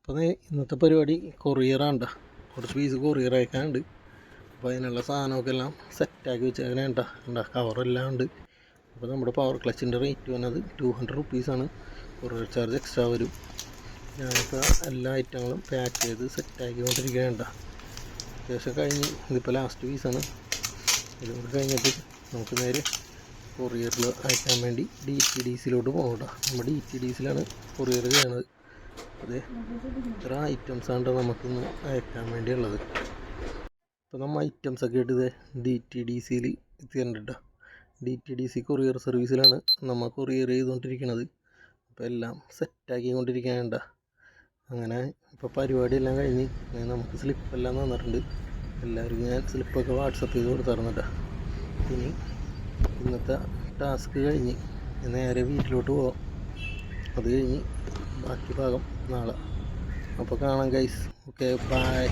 അപ്പോൾ ഇന്നത്തെ പരിപാടി കൊറിയറാണ്. കുറച്ച് പീസ് കൊറിയർ അയക്കാനുണ്ട്. അപ്പോൾ അതിനുള്ള സാധനമൊക്കെ എല്ലാം സെറ്റാക്കി വെച്ചേക്കണേ ഉണ്ടാ കവറെല്ലാം ഉണ്ട്. അപ്പോൾ നമ്മുടെ പവർ ക്ലച്ചിൻ്റെ റേറ്റ് വന്നത് 200 റുപ്പീസാണ്. കൊറിയർ ചാർജ് എക്സ്ട്രാ വരും. ഞാനിപ്പോൾ എല്ലാ ഐറ്റങ്ങളും പാക്ക് ചെയ്ത് സെറ്റാക്കിക്കൊണ്ടിരിക്കുകയാണ്. അത്യാവശ്യം കഴിഞ്ഞ് ഇതിപ്പോൾ ലാസ്റ്റ് പീസാണ്. ഇതുകൊണ്ട് കഴിഞ്ഞിട്ട് നമുക്ക് നേരെ കൊറിയറിൽ അയക്കാൻ വേണ്ടി DTDCയിലോട്ട് പോകണ്ട. നമ്മൾ DTDCയിലാണ് കൊറിയർ ചെയ്യണത്. അതെ, ഇത്ര ഐറ്റംസാണ് നമുക്കിന്ന് അയക്കാൻ വേണ്ടിയുള്ളത്. അപ്പോൾ നമ്മൾ ഐറ്റംസൊക്കെ ആയിട്ട് ഇത് DTDCയിൽ എത്തിയിട്ടുണ്ട്. DTDC കൊറിയർ സർവീസിലാണ് നമ്മൾ കൊറിയർ ചെയ്തുകൊണ്ടിരിക്കുന്നത്. അപ്പോൾ എല്ലാം സെറ്റാക്കിക്കൊണ്ടിരിക്കാനുണ്ട്. അങ്ങനെ ഇപ്പോൾ പരിപാടിയെല്ലാം കഴിഞ്ഞ് നമുക്ക് സ്ലിപ്പെല്ലാം തന്നിട്ടുണ്ട്. എല്ലാവർക്കും ഞാൻ സ്ലിപ്പൊക്കെ വാട്സപ്പ് ചെയ്ത് കൊടുത്തിരുന്നുണ്ട്. ഇനി ഇന്നത്തെ ടാസ്ക് കഴിഞ്ഞ് നേരെ വീട്ടിലോട്ട് പോകാം. അത് കഴിഞ്ഞ് ബാക്കി ഭാഗം നാളെ. അപ്പോൾ കാണാം ഗൈസ്. Okay, by.